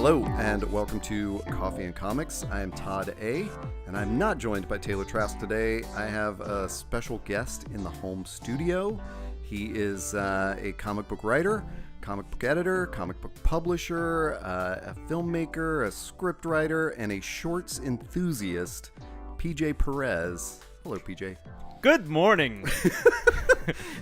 Hello, and welcome to Coffee and Comics. I am Todd A., and I'm not joined by Taylor Trask today. I have a special guest in the home studio. He is a comic book writer, comic book editor, comic book publisher, a filmmaker, a script writer, and a shorts enthusiast, PJ Perez. Hello, PJ. Good morning.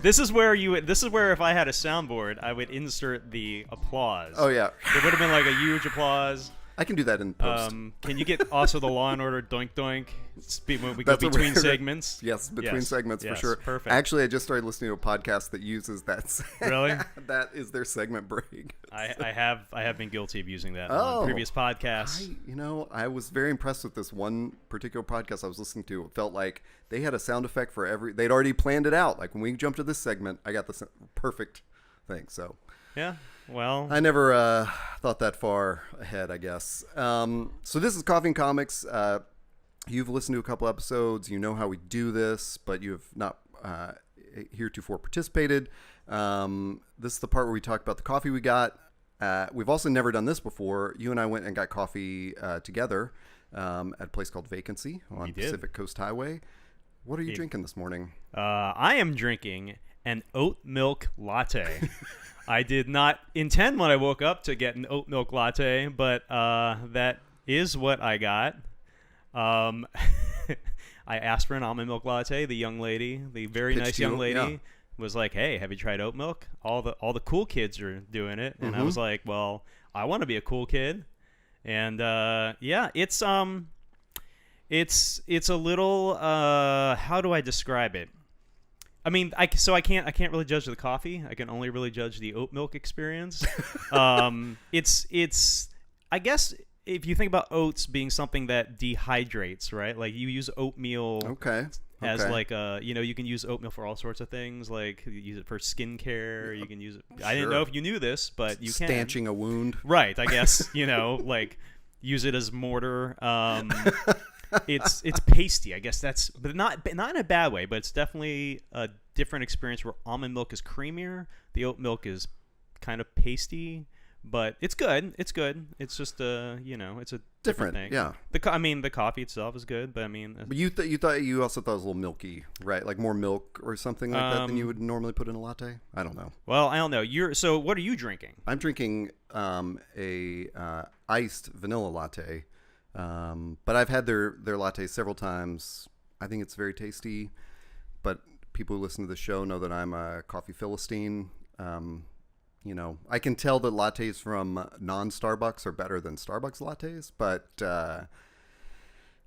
This is where if I had a soundboard, I would insert the applause. Oh yeah, it would have been like a huge applause. I can do that in post. Can you get also the Law and Order doink doink when we go between segments? Yes, between segments for sure. Perfect. Actually, I just started listening to a podcast that uses that. Really? That is their segment break. I have been guilty of using that on previous podcasts. I was very impressed with this one particular podcast I was listening to. It felt like they had a sound effect for every. They'd already planned it out. Like when we jumped to this segment, I got the perfect thing. So yeah. Well, I never thought that far ahead, I guess. So this is Coffee and Comics. You've listened to a couple episodes. You know how we do this, but you have not heretofore participated. This is the part where we talk about the coffee we got. We've also never done this before. You and I went and got coffee together at a place called Vacancy on Pacific Coast Highway. What are you drinking this morning? I am drinking an oat milk latte. I did not intend when I woke up to get an oat milk latte, but that is what I got. I asked for an almond milk latte. The young lady, the very nice young lady, was like, "Hey, have you tried oat milk? All the cool kids are doing it." And I was like, "Well, I want to be a cool kid." And it's a little how do I describe it? I mean, I can't really judge the coffee. I can only really judge the oat milk experience. It's I guess if you think about oats being something that dehydrates, right? Like you use oatmeal as like you can use oatmeal for all sorts of things. Like you use it for skincare. You can use it. Sure. I didn't know if you knew this, but you can. Stanching a wound. Right. I guess like use it as mortar. It's pasty, I guess but not in a bad way, but it's definitely a different experience where almond milk is creamier. The oat milk is kind of pasty, but it's good. It's good. It's just it's a different thing. Yeah. The coffee itself is good, but But you also thought it was a little milky, right? Like more milk or something like that than you would normally put in a latte. I don't know. Well, I don't know. So what are you drinking? I'm drinking a iced vanilla latte. But I've had their latte several times. I think it's very tasty, but people who listen to the show know that I'm a coffee philistine. I can tell that lattes from non-Starbucks are better than Starbucks lattes, but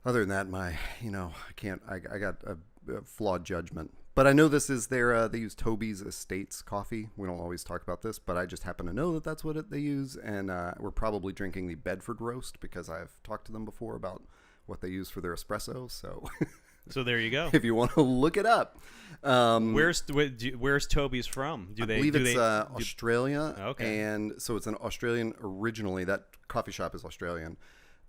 other than that, I got a flawed judgment. But I know this is they use Toby's Estates coffee. We don't always talk about this, but I just happen to know that that's what they use. And we're probably drinking the Bedford roast because I've talked to them before about what they use for their espresso. So there you go. If you want to look it up. Where's Toby's from? I believe it's Australia. Okay. And so it's an Australian originally. That coffee shop is Australian.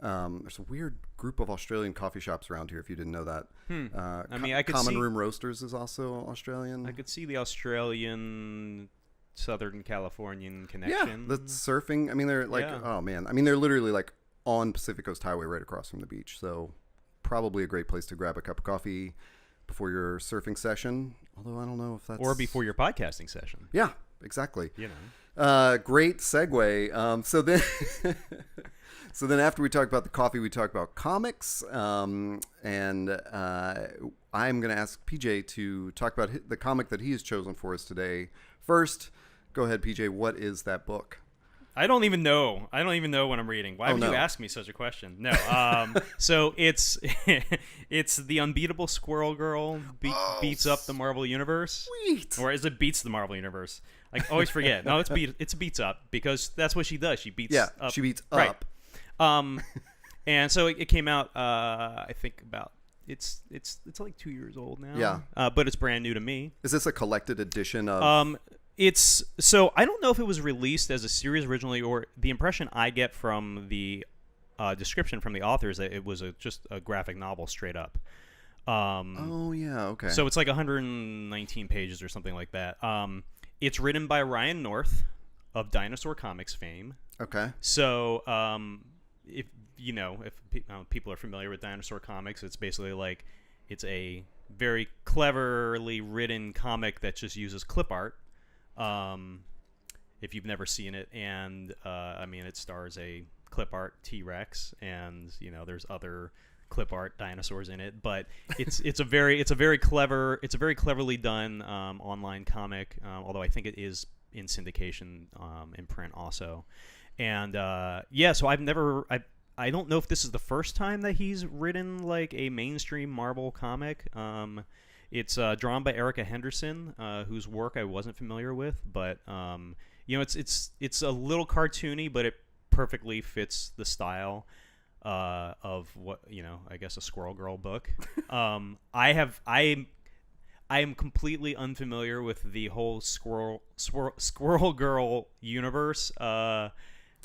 There's a weird group of Australian coffee shops around here, if you didn't know that. I could Common see, Room Roasters is also Australian. I could see the Australian Southern Californian connection. Yeah, the surfing. I mean, they're like, oh man. I mean, they're literally like on Pacific Coast Highway right across from the beach. So probably a great place to grab a cup of coffee before your surfing session. Although I don't know if that's... Or before your podcasting session. Yeah, exactly. Great segue. So then after we talk about the coffee, we talk about comics. And I'm going to ask PJ to talk about the comic that he has chosen for us today. First, go ahead, PJ. What is that book? I don't even know what I'm reading. Why would you ask me such a question? No. So it's the Unbeatable Squirrel Girl beats up the Marvel Universe. Sweet. Or is it beats the Marvel Universe? I always forget. No, it's beats up because that's what she does. She beats up. She beats right. up. And so it came out. I think about it's like 2 years old now. Yeah. But it's brand new to me. Is this a collected edition of? So I don't know if it was released as a series originally, or the impression I get from the description from the author is that it was just a graphic novel straight up. Okay. So it's like 119 pages or something like that. It's written by Ryan North of Dinosaur Comics fame. Okay. So, if people are familiar with dinosaur comics, it's basically like it's a very cleverly written comic that just uses clip art. If you've never seen it, and it stars a clip art T-Rex, and there's other clip art dinosaurs in it, but it's a very cleverly done online comic, although I think it is in syndication in print also. And so I don't know if this is the first time that he's written like a mainstream Marvel comic. It's drawn by Erica Henderson, whose work I wasn't familiar with, but it's a little cartoony, but it perfectly fits the style of what I guess a Squirrel Girl book. I am completely unfamiliar with the whole Squirrel Girl universe. As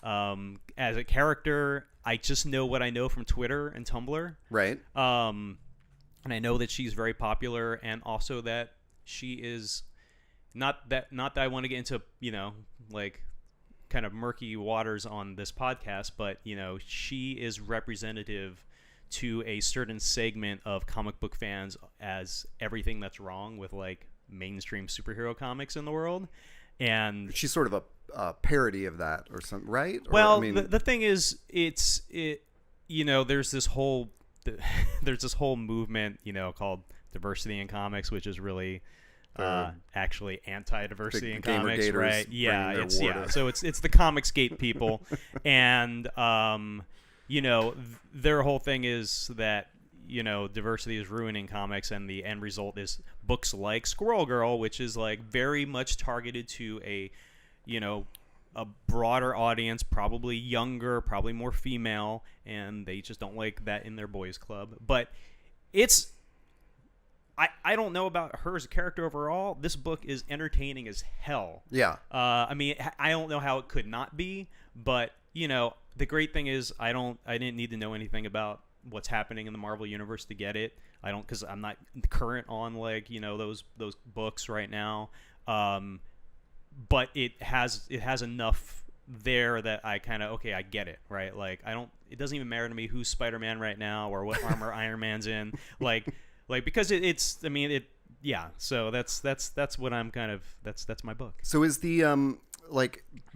a character, I just know what I know from Twitter and Tumblr. Right. And I know that she's very popular, and also that she is not that I want to get into like kind of murky waters on this podcast, but she is representative to a certain segment of comic book fans as everything that's wrong with like mainstream superhero comics in the world. And she's sort of a parody of that or something, right? Well, the thing is, there's this whole movement, called diversity in comics, which is really actually anti-diversity in comics, right? Yeah, so it's the Comicsgate people, and their whole thing is that diversity is ruining comics, and the end result is books like Squirrel Girl, which is like very much targeted to a broader audience, probably younger, probably more female, and they just don't like that in their boys club. But I don't know about her as a character overall. This book is entertaining as hell. Yeah. I don't know how it could not be, but the great thing is I didn't need to know anything about what's happening in the Marvel universe to get it. I don't, because I'm not current on like those books right now. But it has enough there that I kind of I get it, right? Like it doesn't even matter to me who's Spider-Man right now or what armor Iron Man's in, like because so that's what I'm kind of that's my book. So is the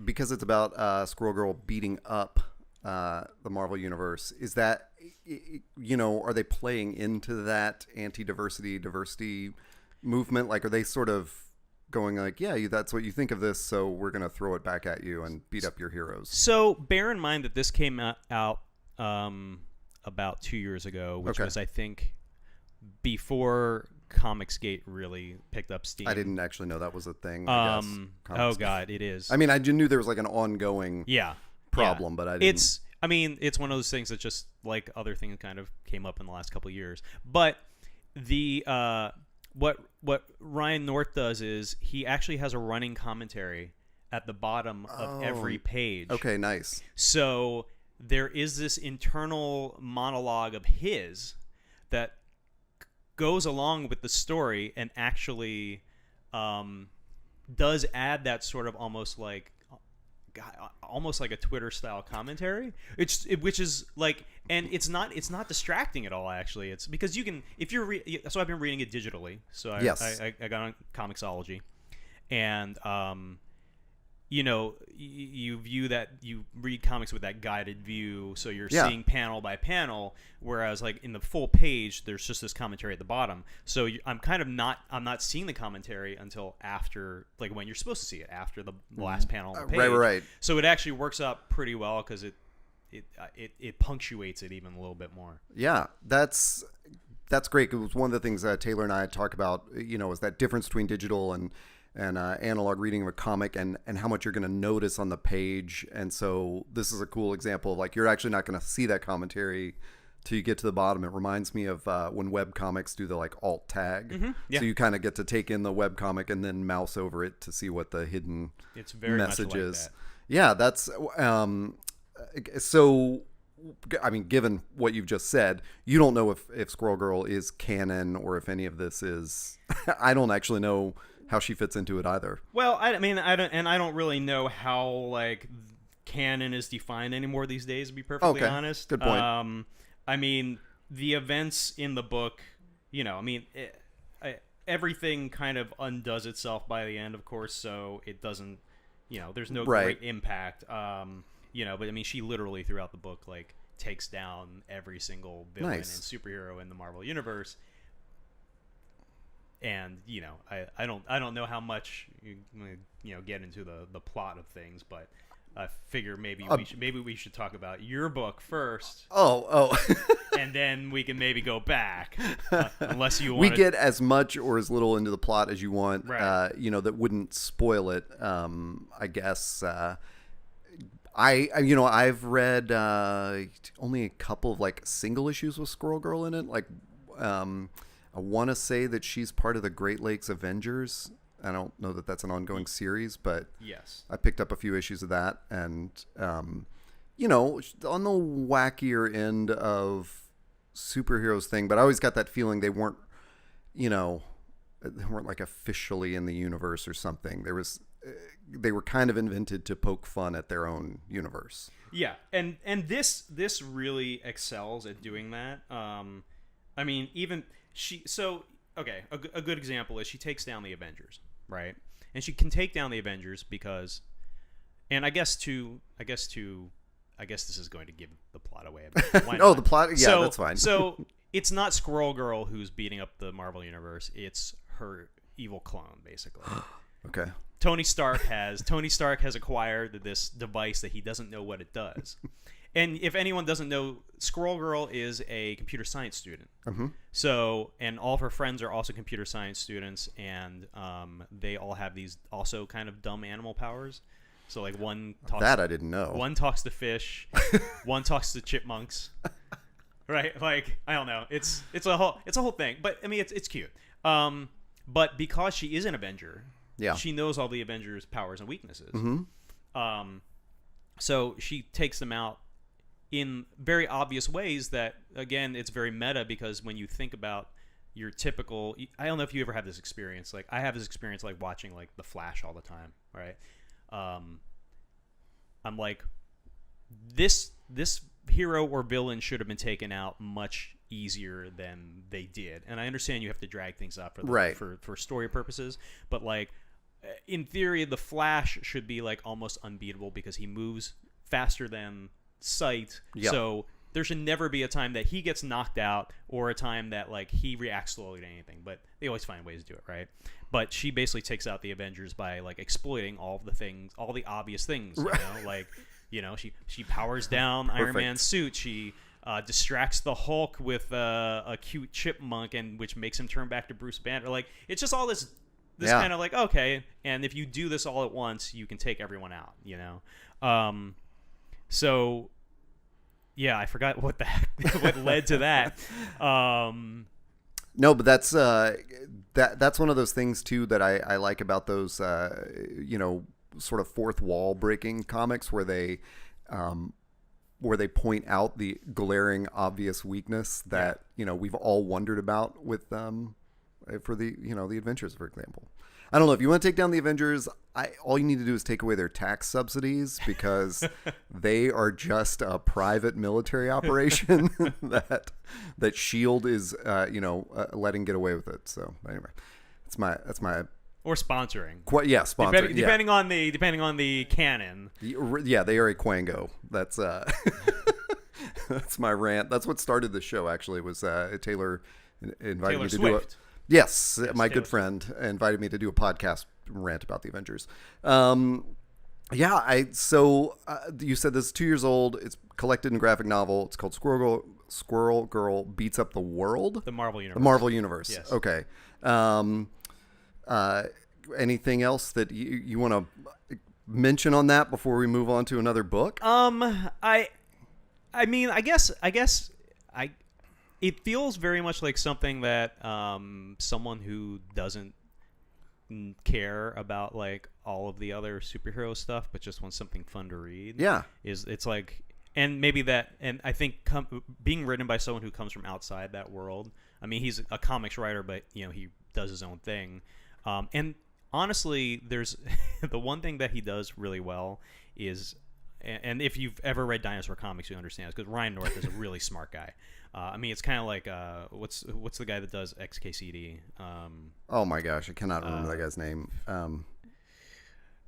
because it's about Squirrel Girl beating up the Marvel universe, is that are they playing into that diversity movement? Like, are they sort of going like, yeah, that's what you think of this, so we're going to throw it back at you and beat up your heroes? So bear in mind that this came out about 2 years ago, which was, I think, before Comicsgate really picked up steam. I didn't actually know that was a thing, I guess. Oh, God, it is. I mean, I knew there was like an ongoing problem, but I didn't. It's one of those things that just, like other things, kind of came up in the last couple of years. But the what Ryan North does is he actually has a running commentary at the bottom of every page. Okay, nice. So there is this internal monologue of his that goes along with the story and actually does add that sort of almost like a Twitter style commentary, which is like, and it's not distracting at all. Actually, it's because you can, if you're so I've been reading it digitally. So I got on Comixology, and you view that, you read comics with that guided view, so you're seeing panel by panel, whereas like in the full page there's just this commentary at the bottom. So I'm not seeing the commentary until after, like when you're supposed to see it, after the last panel on the page. Right. So it actually works out pretty well because it punctuates it even a little bit more. Yeah, that's great. It was one of the things that Taylor and I talk about, is that difference between digital and analog reading of a comic, and how much you're going to notice on the page. And so this is a cool example of like, you're actually not going to see that commentary till you get to the bottom. It reminds me of when web comics do the like alt tag. Mm-hmm. Yeah. So you kind of get to take in the web comic and then mouse over it to see what the hidden message is. That. Yeah, that's so I mean, given what you've just said, you don't know if Squirrel Girl is canon or if any of this is I don't actually know how she fits into it either. Well, I don't really know how like canon is defined anymore these days, to be perfectly honest. Good point. I mean, the events in the book, everything kind of undoes itself by the end, of course, so it doesn't, there's no great impact. But I mean, she literally throughout the book, like, takes down every single villain and superhero in the Marvel universe. And I don't know how much get into the plot of things, but I figure maybe we should talk about your book first. Oh. And then we can maybe go back, unless you want. We get as much or as little into the plot as you want. Right. That wouldn't spoil it. I guess. I've read only a couple of like single issues with Squirrel Girl in it. Like, I want to say that she's part of the Great Lakes Avengers. I don't know that that's an ongoing series, but yes, I picked up a few issues of that, and on the wackier end of superheroes thing. But I always got that feeling they weren't like officially in the universe or something. They were kind of invented to poke fun at their own universe. Yeah, and this really excels at doing that. I mean, even she. So okay, a good example is she takes down the Avengers, right? And she can take down the Avengers because, and I guess this is going to give the plot away. Why not? The plot. Yeah, that's fine. So it's not Squirrel Girl who's beating up the Marvel universe. It's her evil clone, basically. Okay. Tony Stark has acquired this device that he doesn't know what it does. And if anyone doesn't know, Squirrel Girl is a computer science student. Mm-hmm. So, and all of her friends are also computer science students, and they all have these also kind of dumb animal powers. So, like one talks that I didn't know. One talks to fish, one talks to chipmunks. Right? Like, I don't know. It's a whole thing. But I mean, it's cute. But because she is an Avenger, she knows all the Avengers' powers and weaknesses. Mm-hmm. So she takes them out in very obvious ways that, again, it's very meta, because when you think about your typical, I don't know if you ever have this experience. Like, I have this experience like watching like The Flash all the time, right? I'm like, this hero or villain should have been taken out much easier than they did. And I understand you have to drag things out for story purposes, but like, in theory, the Flash should be like almost unbeatable because he moves faster than sight. Yep. So there should never be a time that he gets knocked out or a time that like he reacts slowly to anything. But they always find ways to do it, right? But she basically takes out the Avengers by like exploiting all the obvious things. She powers down Iron Man's suit. She distracts the Hulk with a cute chipmunk, and which makes him turn back to Bruce Banner. Like, it's just all this kind of like, okay, and if you do this all at once, you can take everyone out, So, yeah, I forgot what what led to that. No, but that's one of those things too that I like about those sort of fourth wall breaking comics where they point out the glaring obvious weakness that we've all wondered about with for the the Avengers, for example. I don't know, if you want to take down the Avengers, all you need to do is take away their tax subsidies, because they are just a private military operation that Shield is letting get away with it. So anyway, that's my or sponsoring. Sponsoring. Depending on the canon. Yeah, they are a Quango. That's that's my rant. That's what started the show. Actually, was Taylor invited me to do it. Yes, my good friend invited me to do a podcast rant about the Avengers. You said this is 2 years old. It's collected in graphic novel. It's called Squirrel Girl Beats Up the World. The Marvel Universe. The Marvel Universe. Yes. Okay. Anything else that you want to mention on that before we move on to another book? I mean, I guess it feels very much like something that someone who doesn't care about like all of the other superhero stuff, but just wants something fun to read. Yeah, it's like, and maybe that, and I think being written by someone who comes from outside that world. I mean, he's a comics writer, but he does his own thing. And honestly, there's the one thing that he does really well is and if you've ever read dinosaur comics, you understand this because Ryan North is a really smart guy. I mean, it's kind of like what's the guy that does XKCD? Oh my gosh, I cannot remember that guy's name. I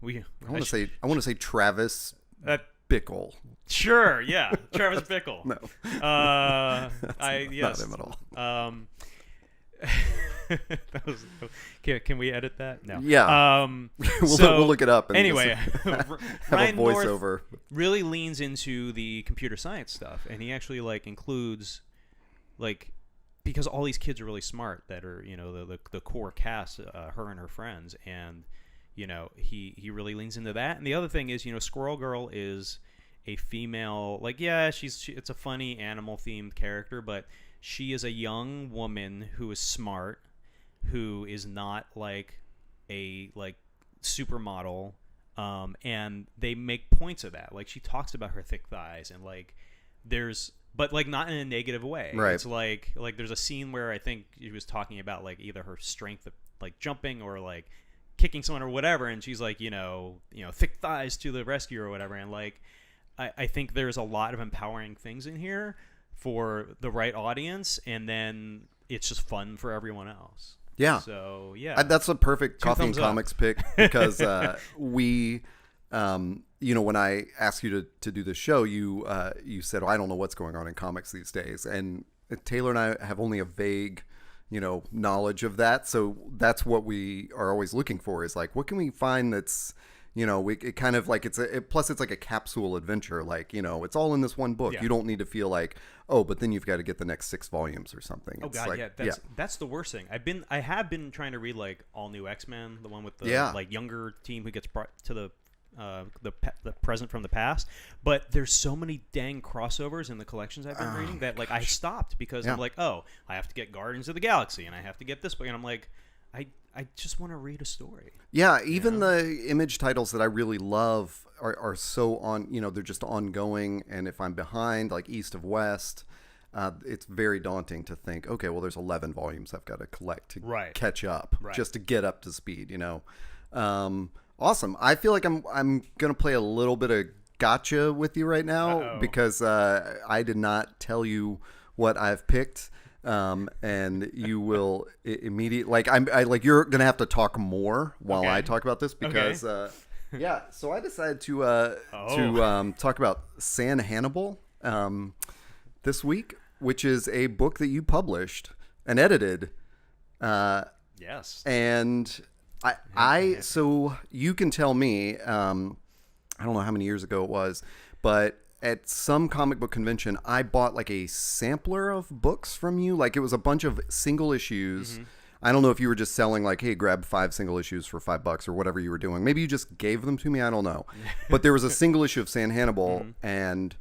want to say Travis Bickle. Sure, yeah, Travis Bickle. No, yes, not him at all. That was, can we edit that? No. Yeah. We'll look it up. And anyway, have Ryan a voiceover. North really leans into the computer science stuff, and he actually includes because all these kids are really smart that are the core cast, her and her friends, and he really leans into that. And the other thing is Squirrel Girl is a female, it's a funny animal themed character, but she is a young woman who is smart, who is not a supermodel, and they make points of that. She talks about her thick thighs and but not in a negative way. Right. It's like there's a scene where I think she was talking about either her strength of jumping or kicking someone or whatever, and she's thick thighs to the rescue or whatever, and I think there's a lot of empowering things in here for the right audience, and then it's just fun for everyone else. Yeah. So yeah, that's a perfect Coffee and thumbs up. Comics pick because we, when I asked you to do the show, you said, I don't know what's going on in comics these days, and Taylor and I have only a vague, knowledge of that. So that's what we are always looking for is what can we find that's it kind of plus it's like a capsule adventure. It's all in this one book. Yeah. You don't need to feel but then you've got to get the next 6 volumes or something. Oh it's God, that's the worst thing. I have been trying to read all new X-Men, the one with the younger team who gets brought to the present from the past. But there's so many dang crossovers in the collections I've been reading that I stopped because I'm I have to get Guardians of the Galaxy and I have to get this book, and I'm I just want to read a story. Yeah, even the Image titles that I really love are so they're just ongoing. And if I'm behind, East of West, it's very daunting to think, okay, well, there's 11 volumes I've got to collect to catch up, just to get up to speed, Awesome. I feel like I'm going to play a little bit of gotcha with you right now because I did not tell you what I've picked. And you will immediately you're gonna have to talk more while I talk about this because so I decided to talk about San Hannibal this week, which is a book that you published and edited. Yes. And I so you can tell me I don't know how many years ago it was, but at some comic book convention, I bought a sampler of books from you. It was a bunch of single issues. Mm-hmm. I don't know if you were just selling hey, grab 5 single issues for $5 or whatever you were doing. Maybe you just gave them to me. I don't know. But there was a single issue of San Hannibal, and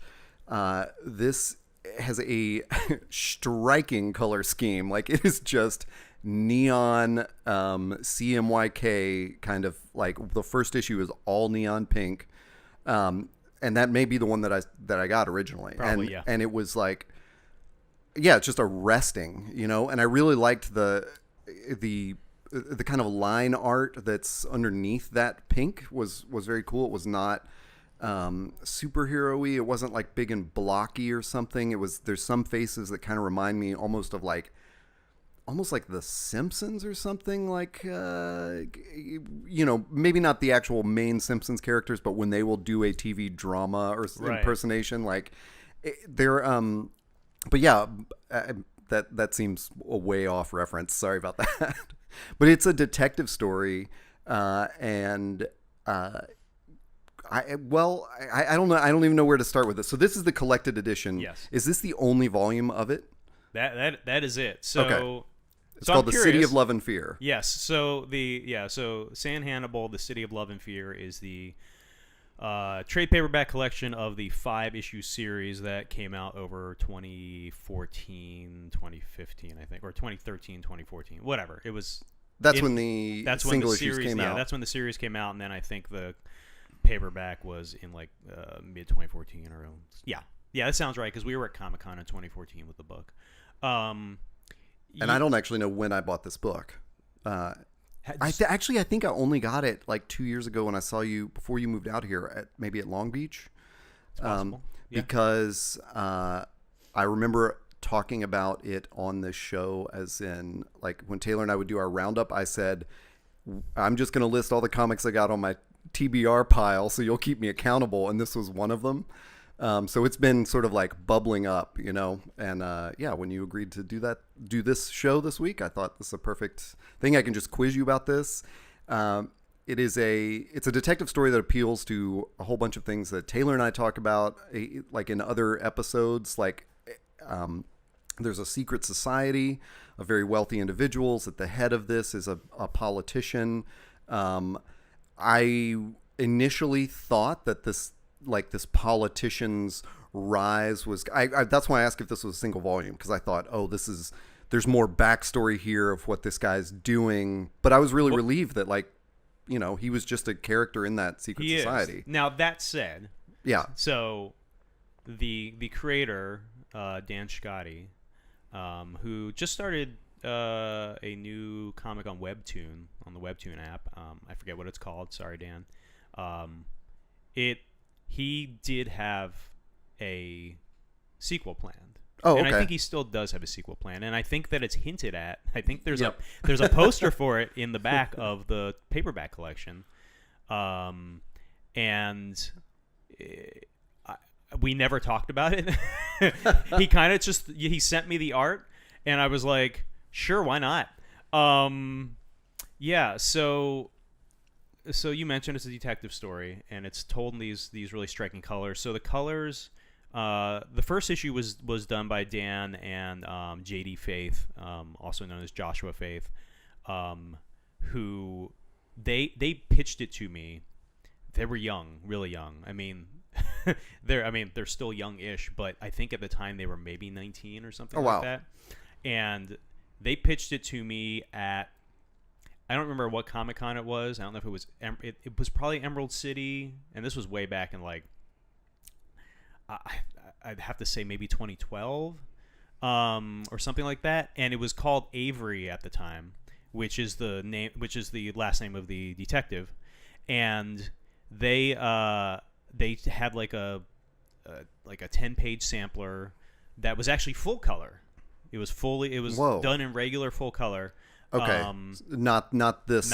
this has a striking color scheme. It is just neon CMYK kind of the first issue is all neon pink. And that may be the one that I got originally. Probably, and it was it's just arresting, and I really liked the kind of line art that's underneath that pink was very cool. It was not superhero-y. It wasn't big and blocky or something. There's some faces that kind of remind me almost of almost like The Simpsons or something, maybe not the actual main Simpsons characters, but when they will do a TV drama or impersonation, they're but yeah, that seems a way off reference. Sorry about that. But it's a detective story, and I don't know. I don't even know where to start with this. So this is the collected edition. Yes. Is this the only volume of it? That is it. So. Okay. It's called The City of Love and Fear. Yes. So so San Hannibal, The City of Love and Fear is the trade paperback collection of the 5-issue series that came out over 2014, 2015, I think, or 2013, 2014, whatever. It was. That's when the single issues came out. Yeah, that's when the series came out, and then I think the paperback was in mid 2014 or yeah, that sounds right because we were at Comic-Con in 2014 with the book. And I don't actually know when I bought this book. I think I only got it 2 years ago when I saw you before you moved out here maybe at Long Beach. possible. Yeah. Because I remember talking about it on the show, as in, like, when Taylor and I would do our roundup, I said, I'm just going to list all the comics I got on my TBR pile, so you'll keep me accountable, and this was one of them. So it's been sort of like bubbling up, you know, and yeah, when you agreed to do this show this week, I thought this is a perfect thing. I can just quiz you about this. It's a detective story that appeals to a whole bunch of things that Taylor and I talk about, like in other episodes. Like, there's a secret society of very wealthy individuals. At the head of this is a politician. I initially thought that this politician's rise was. That's why I asked if this was a single volume, because I thought, there's more backstory here of what this guy's doing. But I was really relieved that, like, you know, he was just a character in that secret society. Now, that said, yeah. So the creator, Dan Scotti, who just started a new comic on Webtoon, on the Webtoon app. I forget what it's called. Sorry, Dan. He did have a sequel planned. Oh, okay. And I think he still does have a sequel plan, and I think that it's hinted at. I think there's a poster for it in the back of the paperback collection, and we never talked about it. He kind of he sent me the art, and I was like, sure, why not? Yeah. So you mentioned it's a detective story, and it's told in these really striking colors. So the colors. The first issue was done by Dan and J.D. Faith, also known as Joshua Faith, who they pitched it to me. They were young, really young. I mean, they're still young-ish, but I think at the time they were maybe 19 or something like that. And they pitched it to me at, I don't remember what Comic-Con it was. I don't know if it was it was probably Emerald City, and this was way back in, like, I'd have to say maybe 2012 or something like that, and it was called Avery at the time, which is the last name of the detective, and they had like a 10-page sampler that was actually full color. It was Whoa. done in regular full color. Okay, not this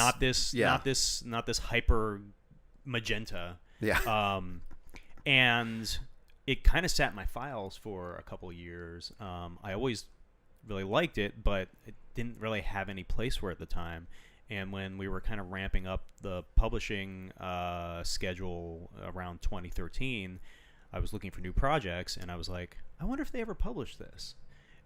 hyper magenta. Yeah. And it kind of sat in my files for a couple of years. I always really liked it, but it didn't really have any place for it at the time. And when we were kind of ramping up the publishing schedule around 2013, I was looking for new projects, and I was like, I wonder if they ever published this.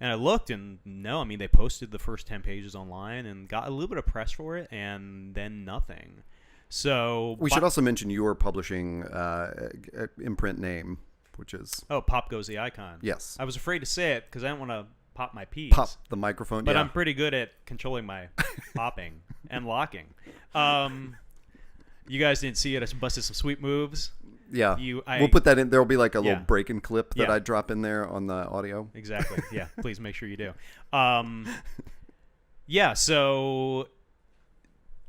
And I looked, and no, I mean, they posted the first 10 pages online and got a little bit of press for it, and then nothing. So we should also mention your publishing imprint name, which is Pop Goes the Icon. Yes. I was afraid to say it because I didn't want to pop my P's. Pop the microphone. But yeah. I'm pretty good at controlling my popping and locking. You guys didn't see it. I busted some sweet moves. Yeah. We'll put that in. There will be like a little break-in clip that I drop in there on the audio. Exactly. Yeah. Please make sure you do. Yeah. So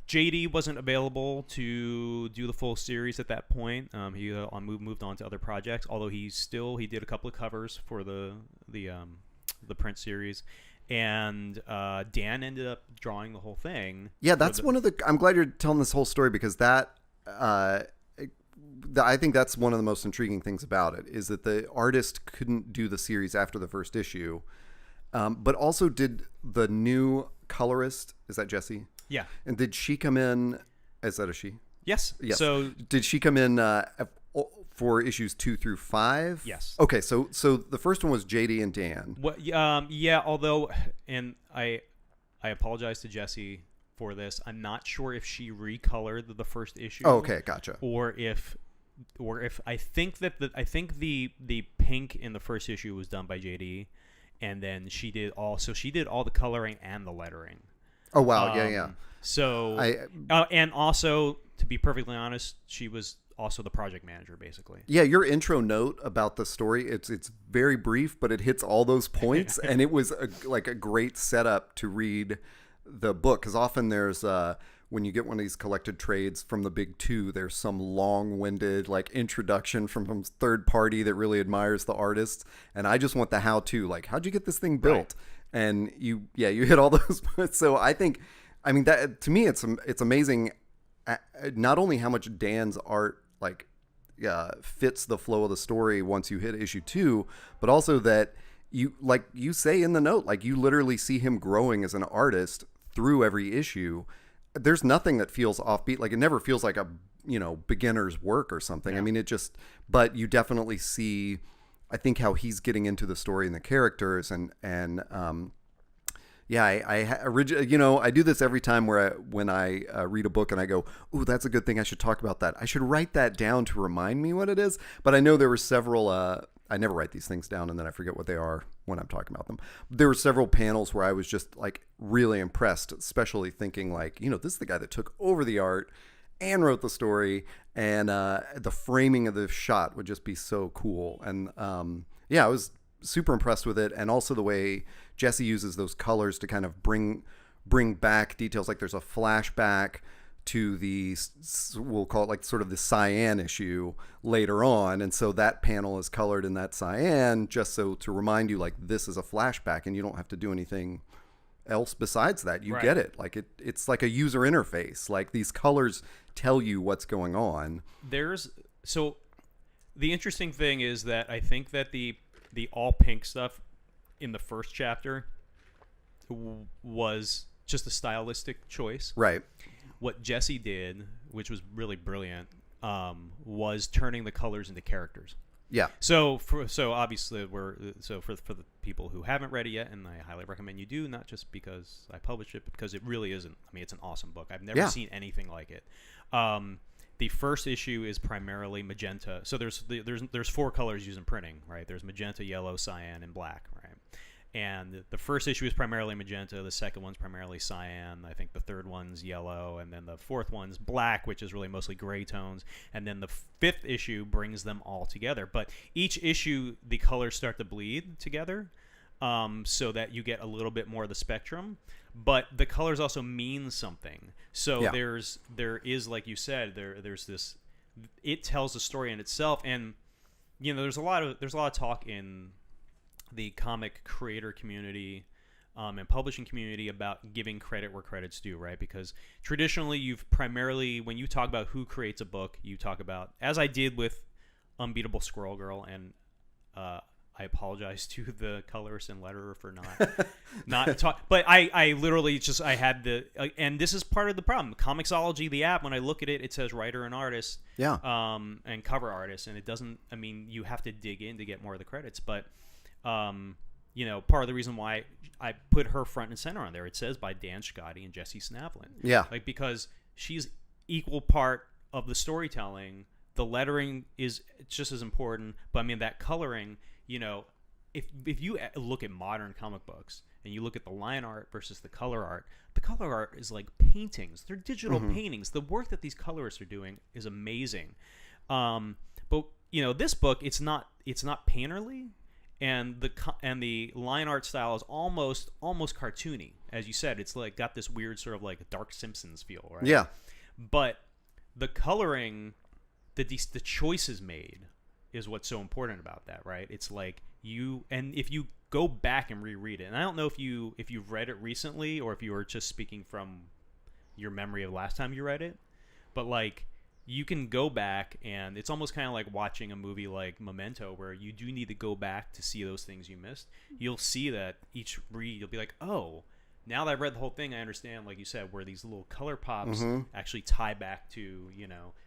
JD wasn't available to do the full series at that point. He moved on to other projects, although he did a couple of covers for the print series, and Dan ended up drawing the whole thing. Yeah, that's I'm glad you're telling this whole story, because that I think that's one of the most intriguing things about it, is that the artist couldn't do the series after the first issue, but also did the new colorist. Is that Jessie? Yeah. And did she come in? Is that a she? Yes. Yes. So did she come in for issues 2 through 5? Yes. Okay. So the first one was JD and Dan. What? Yeah. Although, and I apologize to Jessie for this. I'm not sure if she recolored the first issue. Oh, okay. Gotcha. Or if I think that the pink in the first issue was done by JD, and then she did all the coloring and the lettering. Oh wow, yeah. So, and also, to be perfectly honest, she was also the project manager, basically. Yeah, your intro note about the story, it's very brief, but it hits all those points, and it was a great setup to read the book, because often there's when you get one of these collected trades from the big two, there's some long-winded like introduction from some third party that really admires the artist, and I just want the how-to, like how'd you get this thing built, and you hit all those. So I think, I mean, that to me it's amazing, not only how much Dan's art like fits the flow of the story once you hit issue 2, but also that you say in the note, like you literally see him growing as an artist through every issue. There's nothing that feels offbeat. Like it never feels like a, beginner's work or something. Yeah. I mean, but you definitely see, I think, how he's getting into the story and the characters, and I do this every time when I read a book and I go, ooh, that's a good thing. I should talk about that. I should write that down to remind me what it is. But I know there were several, I never write these things down and then I forget what they are when I'm talking about them. There were several panels where I was just like really impressed, especially thinking like, this is the guy that took over the art and wrote the story, and the framing of the shot would just be so cool. And I was super impressed with it, and also the way Jesse uses those colors to kind of bring back details. Like there's a flashback to the, we'll call it like sort of the cyan issue later on, and so that panel is colored in that cyan just so to remind you like this is a flashback, and you don't have to do anything else besides that. You get it. Like it's like a user interface. Like these colors tell you what's going on. So the interesting thing is that I think that the all pink stuff in the first chapter was just a stylistic choice. Right. What Jesse did, which was really brilliant, was turning the colors into characters. Yeah. So obviously for the people who haven't read it yet, and I highly recommend you do, not just because I published it, because it really isn't. I mean, it's an awesome book. I've never seen anything like it. The first issue is primarily magenta. So there's 4 colors used in printing, right? There's magenta, yellow, cyan, and black, right? And the first issue is primarily magenta. The second one's primarily cyan. I think the third one's yellow. And then the fourth one's black, which is really mostly gray tones. And then the 5th issue brings them all together. But each issue, the colors start to bleed together, so that you get a little bit more of the spectrum. But the colors also mean something. So there is, like you said, there's this. It tells a story in itself. And there's a lot of talk in the comic creator community and publishing community about giving credit where credit's due, right? Because traditionally, you've primarily, when you talk about who creates a book, you talk about, as I did with Unbeatable Squirrel Girl, and I apologize to the colorist and letterer for not talk, but I literally just, I had the, and this is part of the problem. Comixology, the app, when I look at it, it says writer and artist, and cover artist, and it doesn't, I mean, you have to dig in to get more of the credits, but part of the reason why I put her front and center on there, it says by Dan Scotti and Jesse Snavlin. Yeah. Like, because she's equal part of the storytelling. The lettering is just as important, but I mean, that coloring, if you look at modern comic books and you look at the line art versus the color art is like paintings. They're digital paintings. The work that these colorists are doing is amazing. But this book, it's not painterly. And the line art style is almost cartoony, as you said. It's like got this weird sort of like Dark Simpsons feel, right? Yeah. But the coloring, the choices made, is what's so important about that, right? It's like if you go back and reread it, and I don't know if you've read it recently or if you were just speaking from your memory of last time you read it, but like, you can go back, and it's almost kind of like watching a movie like Memento, where you do need to go back to see those things you missed. You'll see that each read, you'll be like, oh, now that I've read the whole thing, I understand, like you said, where these little color pops actually tie back to,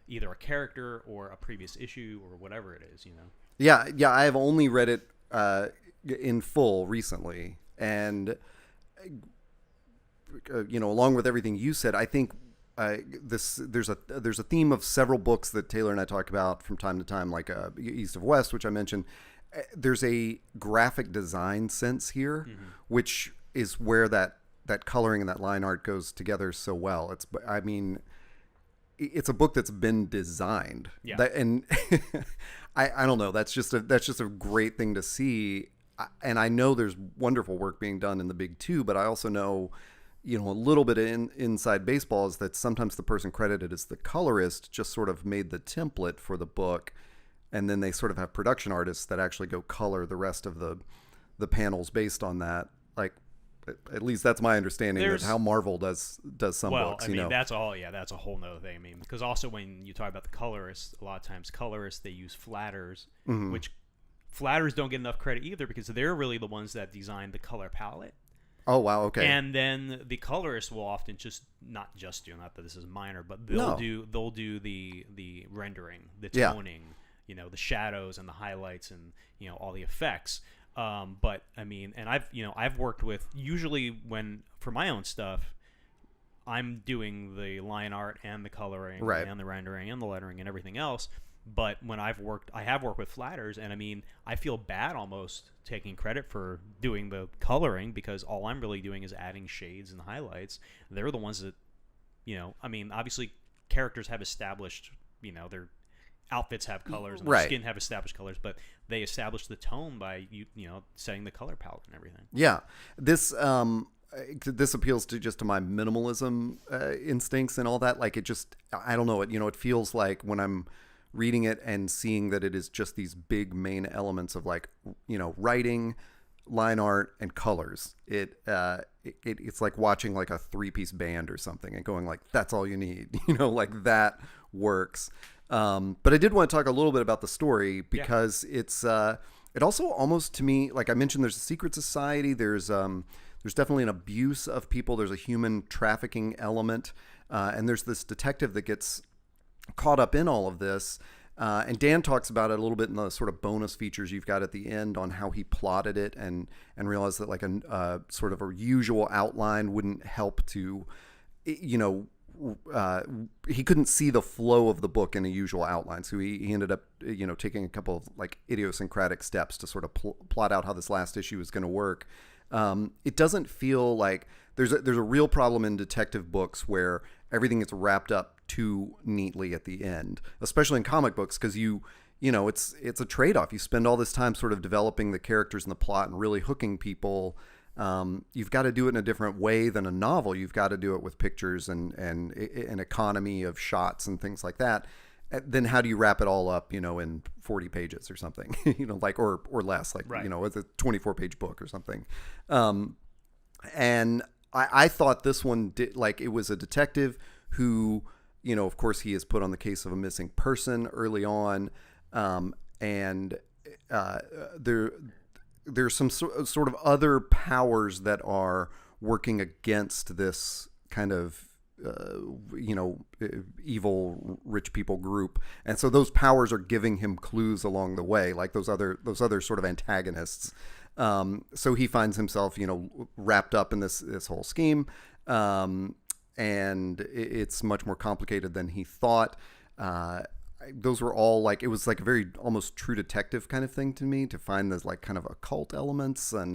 either a character or a previous issue or whatever it is, Yeah, I have only read it in full recently. And, along with everything you said, I think there's a theme of several books that Taylor and I talk about from time to time, like East of West, which I mentioned. There's a graphic design sense here, which is where that coloring and that line art goes together so well. It's a book that's been designed. Yeah. And I don't know. That's just a great thing to see. And I know there's wonderful work being done in the big two, but I also know a little bit of inside baseball is that sometimes the person credited as the colorist just sort of made the template for the book, and then they sort of have production artists that actually go color the rest of the panels based on that. Like, at least that's my understanding of how Marvel does some books. I mean, that's all. Yeah, that's a whole nother thing. I mean, because also when you talk about the colorists, a lot of times colorists, they use flatters, which flatters don't get enough credit either because they're really the ones that design the color palette. Oh wow, okay. And then the colorists will often not that this is minor, but they'll do the rendering, the toning, the shadows and the highlights and all the effects. But I mean, and I've worked with, usually for my own stuff, I'm doing the line art and the coloring and the rendering and the lettering and everything else. But when I have worked with flatters, and I mean, I feel bad almost taking credit for doing the coloring because all I'm really doing is adding shades and highlights. They're the ones that, I mean, obviously characters have established, their outfits have colors and their skin have established colors, but they establish the tone by setting the color palette and everything. Yeah, this appeals to my minimalism instincts and all that. Like, it just, I don't know, it feels like when I'm reading it and seeing that it is just these big main elements of, like, writing, line art, and colors. It's like watching like a 3-piece band or something and going like, that's all you need, like that works. But I did want to talk a little bit about the story because it also almost, to me, like I mentioned, there's a secret society. There's definitely an abuse of people. There's a human trafficking element. And there's this detective that gets caught up in all of this. And Dan talks about it a little bit in the sort of bonus features you've got at the end on how he plotted it and realized that like a sort of a usual outline wouldn't help to, he couldn't see the flow of the book in a usual outline. So he ended up, taking a couple of like idiosyncratic steps to sort of plot out how this last issue is going to work. It doesn't feel like there's a real problem in detective books where everything gets wrapped up too neatly at the end, especially in comic books, because it's a trade-off. You spend all this time sort of developing the characters and the plot and really hooking people. You've got to do it in a different way than a novel. You've got to do it with pictures and an economy of shots and things like that. Then how do you wrap it all up, in 40 pages or something, like, or less, like, with a 24-page book or something. And I thought this one did, like, it was a detective who, of course he is put on the case of a missing person early on. And there's some sort of other powers that are working against this kind of, evil rich people group. And so those powers are giving him clues along the way, like those other sort of antagonists. So he finds himself, wrapped up in this whole scheme. And it's much more complicated than he thought. Those were all like, it was like a very almost True Detective kind of thing to me, to find those like kind of occult elements. And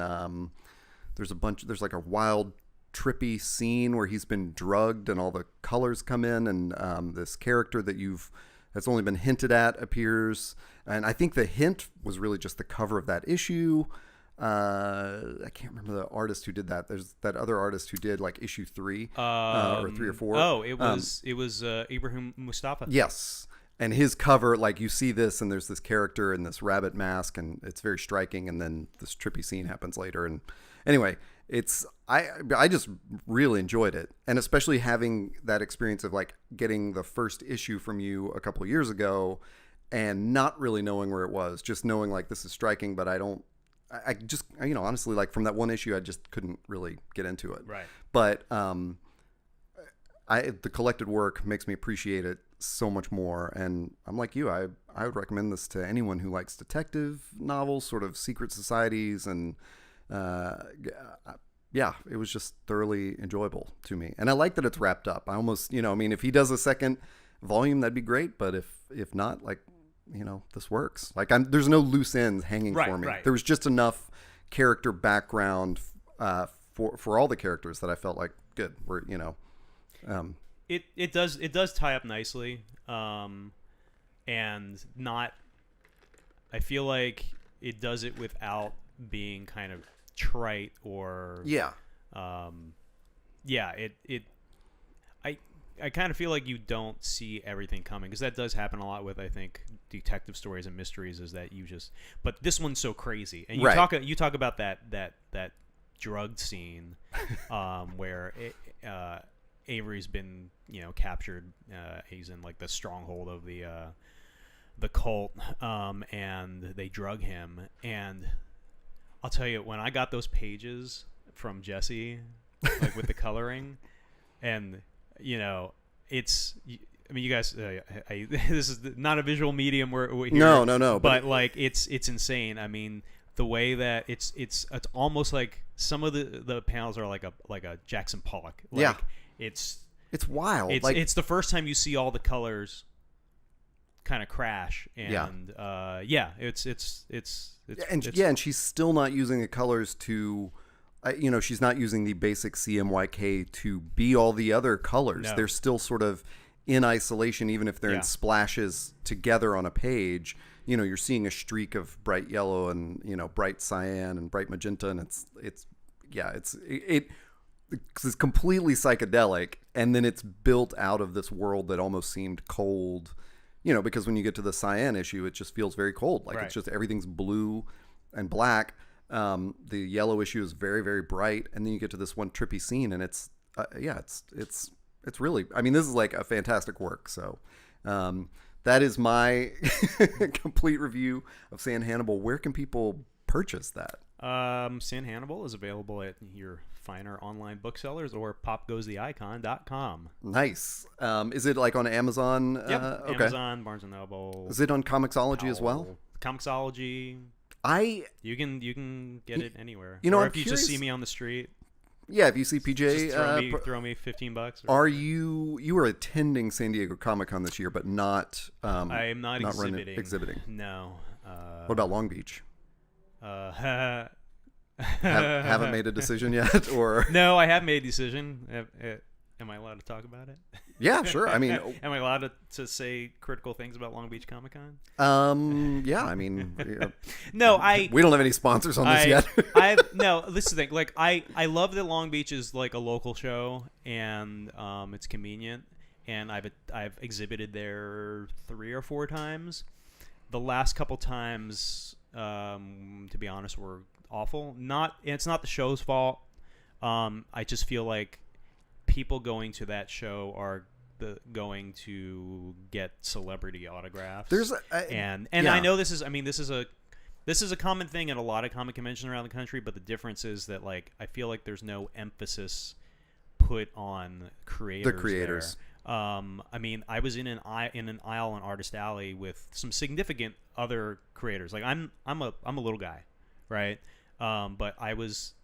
there's like a wild trippy scene where he's been drugged and all the colors come in, and this character that's only been hinted at appears. And I think the hint was really just the cover of that issue. I can't remember the artist who did that. There's that other artist who did like issue 3 or 3 or 4. Oh, it was Ibrahim Mustafa. Yes. And his cover, like, you see this and there's this character in this rabbit mask and it's very striking, and then this trippy scene happens later. And anyway, I just really enjoyed it, and especially having that experience of like getting the first issue from you a couple of years ago and not really knowing where it was, just knowing like this is striking, but I just, honestly, like from that one issue, I just couldn't really get into it. Right. But the collected work makes me appreciate it so much more. And I'm like you, I would recommend this to anyone who likes detective novels, sort of secret societies, and yeah, it was just thoroughly enjoyable to me. And I like that it's wrapped up. I almost, if he does a second volume, that'd be great. But if not, like, this works. Like, there's no loose ends hanging for me. Right. There was just enough character background for all the characters that I felt like good. Were it does tie up nicely, and not. I feel like it does it without being kind of trite or yeah, I kind of feel like you don't see everything coming, because that does happen a lot with, I think, detective stories and mysteries, is that you just, but this one's so crazy. And you talk about that drug scene where Avery's been, captured. He's in like the stronghold of the cult, and they drug him. And I'll tell you, when I got those pages from Jesse, like with the coloring, and it's. I mean, you guys. This is not a visual medium. We're here, no. But like, it's insane. I mean, the way that it's almost like some of the panels are like a Jackson Pollock. Like, yeah, it's wild. It's the first time you see all the colors kind of crash, and and she's still not using the colors to. She's not using the basic CMYK to be all the other colors. No. They're still sort of in isolation, even if they're in splashes together on a page. You're seeing a streak of bright yellow and bright cyan and bright magenta, and it's completely psychedelic, and then it's built out of this world that almost seemed cold. Because when you get to the cyan issue, it just feels very cold. Like, it's just everything's blue and black. The yellow issue is very, very bright, and then you get to this one trippy scene, and it's really, I mean, this is like a fantastic work. So that is my complete review of San Hannibal. Where can people purchase that? San Hannibal is available at your finer online booksellers or popgoestheicon.com. Nice. Is it like on Amazon? Yep. Okay. Amazon, Barnes & Noble. Is it on Comixology as well? Comixology. You can get it anywhere. Or if you just see me on the street. Yeah, if you see PJ, just throw me $15. Are you were attending San Diego Comic-Con this year, but not? I am not exhibiting. No. What about Long Beach? Haven't made a decision yet, or no? I have made a decision. Am I allowed to talk about it? Yeah, sure. I mean, am I allowed to say critical things about Long Beach Comic Con? Yeah. I mean, no, we don't have any sponsors on this yet. No. This is the thing. Like, I love that Long Beach is like a local show, and it's convenient. And I've exhibited there 3 or 4 times. The last couple times, to be honest, were awful. It's not the show's fault. I just feel like people going to that show are going to get celebrity autographs. And I know this is a common thing at a lot of comic conventions around the country, but the difference is that, like, I feel like there's no emphasis put on the creators. I mean, I was in an aisle in Artist Alley with some significant other creators. Like, I'm a little guy, right? But I was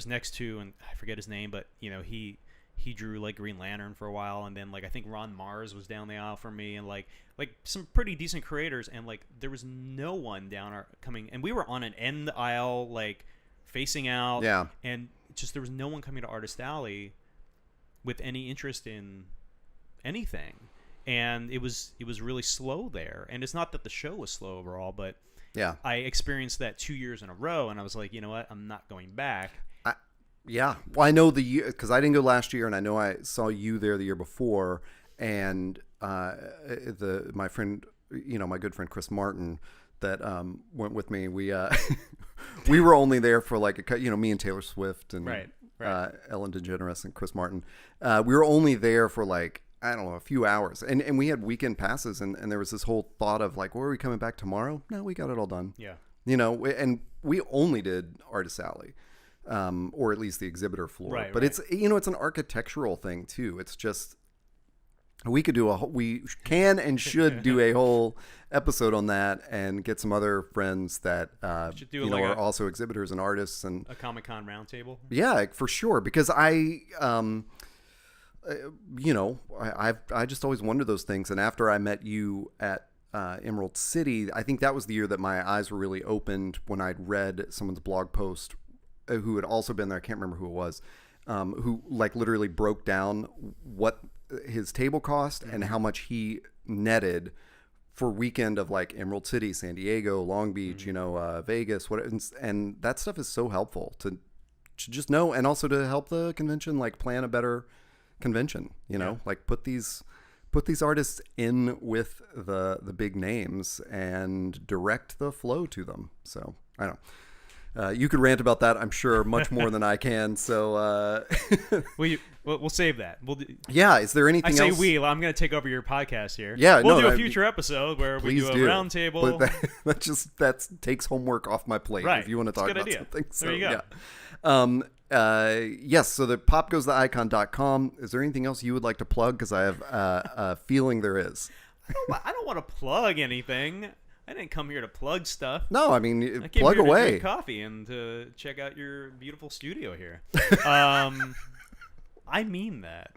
next to, and I forget his name, but he drew like Green Lantern for a while, and then, like, I think Ron Mars was down the aisle for me, and like some pretty decent creators, and like there was no one coming, and we were on an end aisle, like facing out, and just there was no one coming to Artist Alley with any interest in anything, and it was really slow there. And it's not that the show was slow overall, but I experienced that 2 years in a row, and I was like, you know what, I'm not going back. Yeah, well, I know the year because I didn't go last year, and I know I saw you there the year before, and my friend, my good friend Chris Martin, that went with me. We we were only there for like me and Taylor Swift and Ellen DeGeneres and Chris Martin. We were only there for like, I don't know, a few hours, and we had weekend passes, and there was this whole thought of like, well, are we coming back tomorrow? No, we got it all done. Yeah, and we only did Artist Alley. Or at least the exhibitor floor. But it's it's an architectural thing too. It's just we can and should do a whole episode on that and get some other friends that are also exhibitors and artists, and a Comic-Con roundtable. Yeah, for sure. Because I just always wonder those things. And after I met you at Emerald City, I think that was the year that my eyes were really opened when I'd read someone's blog post who had also been there. I can't remember who it was, who like literally broke down what his table cost and how much he netted for a weekend of like Emerald City, San Diego, Long Beach, Vegas, and that stuff is so helpful to just know, and also to help the convention like plan a better convention. You know, like put these artists in with the big names and direct the flow to them. So I don't know. You could rant about that, I'm sure, much more than I can. So we'll save that. Yeah. Is there anything else? I say I'm going to take over your podcast here. Yeah. We'll do a future episode where we do a round table. But that takes homework off my plate. Right. If you want to talk about idea. something. So, there you go. Yeah. Yes. So the popgoestheicon.com. Is there anything else you would like to plug? Because I have a feeling there is. I don't want to plug anything. I didn't come here to plug stuff. No, I mean, I came plug here away. To drink coffee and to check out your beautiful studio here. I mean that.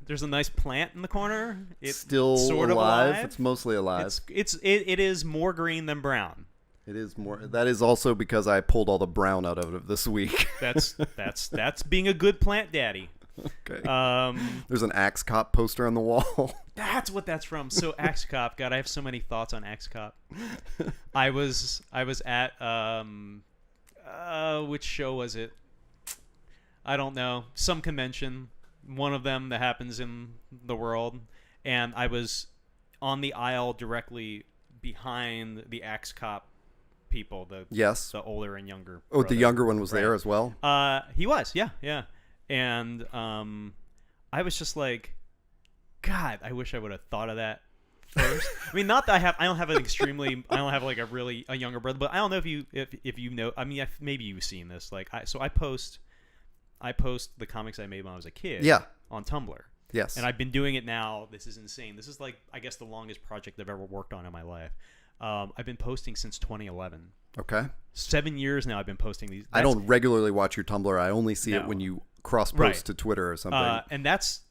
There's a nice plant in the corner. It's still sort of alive. It's mostly alive. It is more green than brown. It is more. That is also because I pulled all the brown out of it this week. That's being a good plant daddy. Okay. There's an Axe Cop poster on the wall. That's what that's from. So Axe Cop. God, I have so many thoughts on Axe Cop. I was at which show was it? I don't know. Some convention. One of them that happens in the world, and I was on the aisle directly behind the Axe Cop people. The older and younger. Oh, the younger one was there as well. He was. Yeah. And I was just like, God, I wish I would have thought of that first. I mean, not that I don't have like a younger brother, but I don't know if you know. I mean, maybe you've seen this. Like, I post the comics I made when I was a kid. Yeah. On Tumblr. Yes. And I've been doing it now. This is insane. This is like, I guess, the longest project I've ever worked on in my life. I've been posting since 2011. Okay. 7 years now I've been posting these. I don't regularly watch your Tumblr. I only see it when you cross-post to Twitter or something. And that's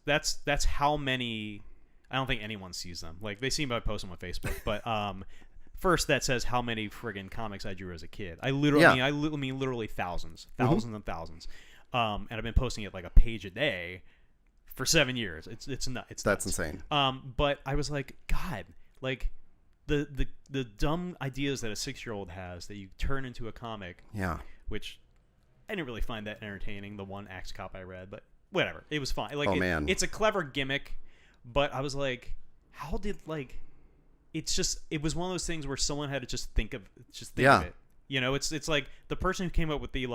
how many. I don't think anyone sees them. Like, they see me post them on Facebook, but first that says how many friggin' comics I drew as a kid. I mean literally thousands and thousands. And I've been posting it like a page a day for 7 years. It's nuts. That's insane. But I was like, God, like the dumb ideas that a 6-year-old has that you turn into a comic. Yeah. Which I didn't really find that entertaining. The one Axe Cop I read, but whatever, it was fine. Like, man, it's a clever gimmick, but I was like, how did it was one of those things where someone had to just think of it. You know, it's like the person who came up with the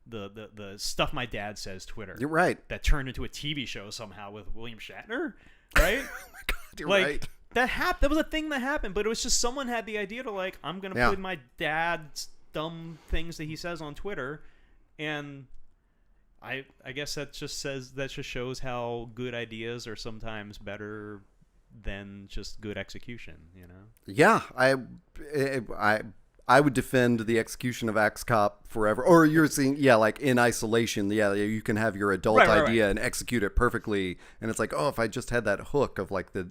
the stuff my dad says Twitter. You're right. That turned into a TV show somehow with William Shatner, right? Oh my God, you're like, right. That was a thing that happened, but it was just someone had the idea to like, I'm gonna put my dad's dumb things that he says on Twitter, and I guess that just shows how good ideas are sometimes better than just good execution, you know? Yeah, I would defend the execution of Axe Cop forever. Or you're seeing, like in isolation, you can have your adult idea and execute it perfectly, and it's like, oh, if I just had that hook of like the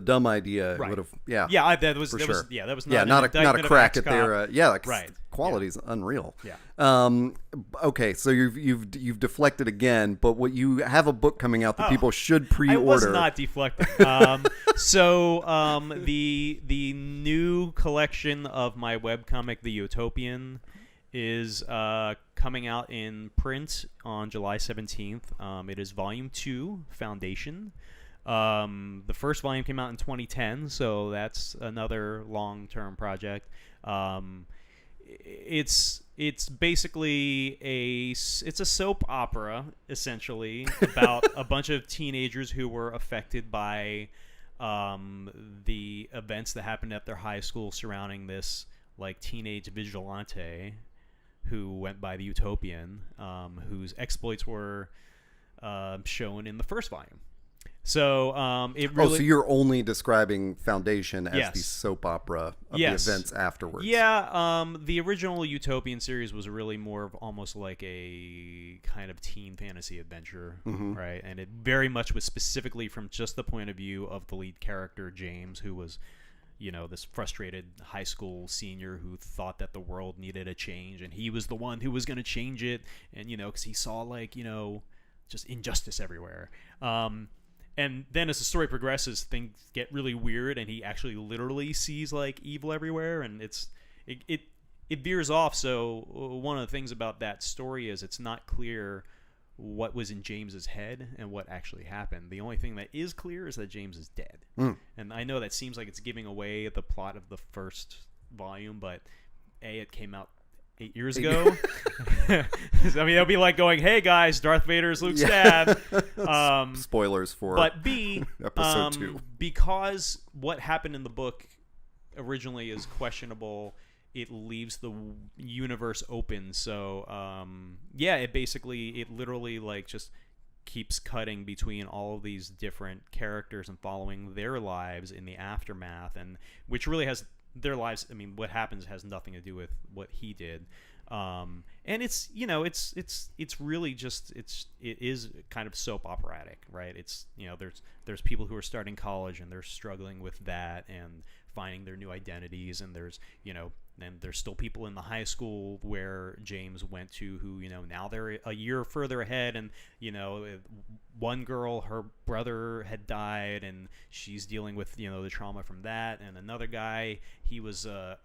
dumb idea, would have that was not a crack at their right. Quality's unreal. Yeah. Okay, so you've deflected again, but what you have a book coming out that people should pre-order. I was not deflecting. The new collection of my webcomic, The Utopian, is coming out in print on July 17th. It is Volume 2, Foundation. The first volume came out in 2010, so that's another long-term project. It's basically a soap opera, essentially, about a bunch of teenagers who were affected by the events that happened at their high school surrounding this like teenage vigilante who went by the Utopian, whose exploits were shown in the first volume. So so you're only describing Foundation as the soap opera of the events afterwards. Yeah, the original Utopian series was really more of almost like a kind of teen fantasy adventure, right? And it very much was specifically from just the point of view of the lead character, James, who was, this frustrated high school senior who thought that the world needed a change, and he was the one who was going to change it, and, because he saw, just injustice everywhere. And then as the story progresses, things get really weird, and he actually literally sees evil everywhere, and it veers off. So one of the things about that story is it's not clear what was in James's head and what actually happened. The only thing that is clear is that James is dead. And I know that seems like it's giving away the plot of the first volume, but it came out 8 years ago. I mean, it'll be like going, "Hey guys, Darth Vader is Luke's dad." Spoilers for but B, episode 2. Because what happened in the book originally is questionable, it leaves the universe open. So it literally like just keeps cutting between all of these different characters and following their lives in the aftermath, and which really has their lives. I mean, what happens has nothing to do with what he did. And it's really just it is kind of soap operatic, right? It's there's people who are starting college and they're struggling with that and finding their new identities, and there's and there's still people in the high school where James went to who now they're a year further ahead, and one girl, her brother had died and she's dealing with the trauma from that, and another guy, he was a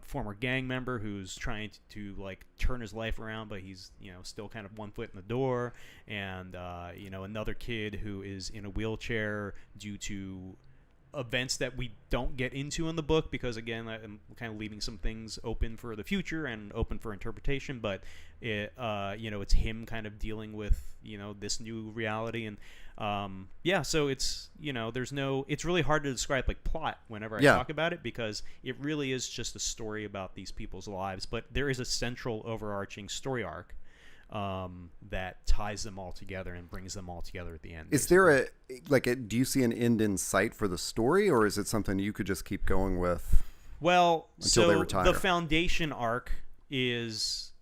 former gang member who's trying to like turn his life around, but he's still kind of one foot in the door, and another kid who is in a wheelchair due to events that we don't get into in the book, because again I'm kind of leaving some things open for the future and open for interpretation, but it's him kind of dealing with this new reality, and so it's it's really hard to describe like plot whenever I talk about it, because it really is just a story about these people's lives, but there is a central overarching story arc that ties them all together and brings them all together at the end. Is there do you see an end in sight for the story, or is it something you could just keep going with? Well, until they retire? The foundation arc is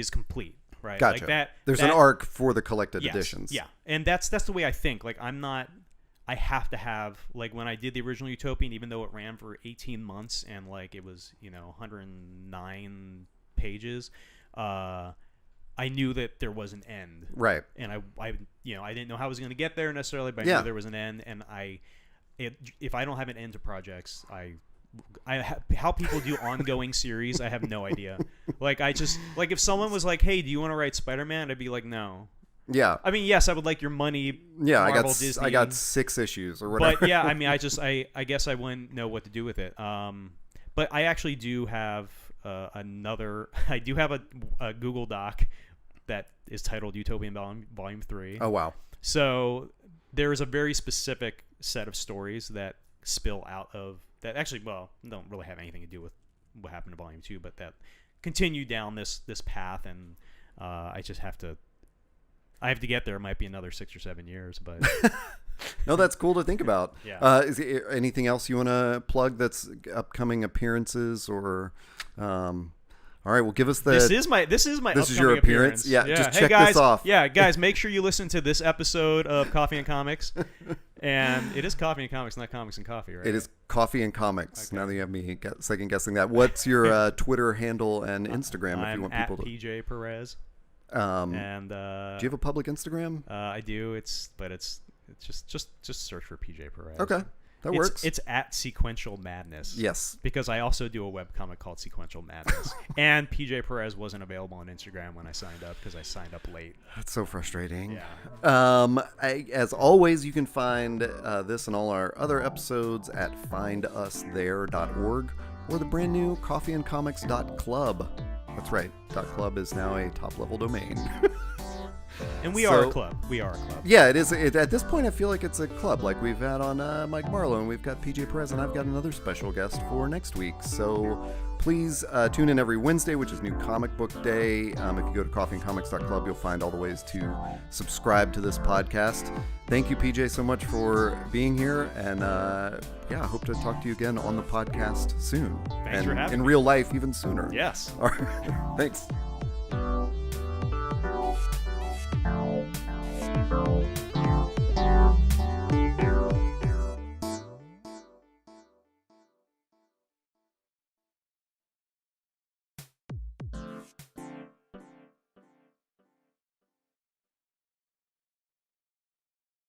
complete, right? Gotcha. Like that. There's an arc for the collected yes, editions. Yeah, and that's the way I think. Like I have to have, like when I did the original Utopian, even though it ran for 18 months and like it was 109 pages. I knew that there was an end, right? And I didn't know how I was going to get there necessarily, but I knew there was an end. And if I don't have an end to projects, how people do ongoing series, I have no idea. Like if someone was like, "Hey, do you want to write Spider-Man?" I'd be like, "No." Yeah. I mean, yes, I would like your money. Yeah, Marvel, Disney, I got 6 issues or whatever. But yeah, I mean, I guess I wouldn't know what to do with it. But I actually do have I do have a Google Doc that is titled Utopian Volume 3. Oh, wow. So there is a very specific set of stories that spill out of that, actually, don't really have anything to do with what happened to Volume 2, but that continue down this path, and I have to get there. It might be another 6 or 7 years, but... No, that's cool to think about. Yeah. Is there anything else you want to plug that's upcoming appearances or... all right, well, give us the... This is your appearance. Yeah, just check this off. Yeah, guys, make sure you listen to this episode of Coffee and Comics. And it is Coffee and Comics, not Comics and Coffee, right? It is Coffee and Comics. Okay. Now that you have me second guessing that. What's your Twitter handle and Instagram if you want people to... I'm PJ Perez. And do you have a public Instagram? I do. It's just search for PJ Perez. Okay. That works. It's at Sequential Madness. Yes. Because I also do a webcomic called Sequential Madness. And PJ Perez wasn't available on Instagram when I signed up because I signed up late. That's so frustrating. Yeah. As always, you can find this and all our other episodes at findusthere.org or the brand new coffeeandcomics.club. That's right. .club is now a top-level domain. And we are a club. Yeah, it is. At this point, I feel like it's a club. Like we've had on Mike Marlowe, and we've got PJ Perez, and I've got another special guest for next week. So please tune in every Wednesday, which is New Comic Book Day. If you go to coffeeandcomics.club, you'll find all the ways to subscribe to this podcast. Thank you, PJ, so much for being here. And I hope to talk to you again on the podcast soon. Thanks for having me. In real life, even sooner. Yes. All right. Thanks.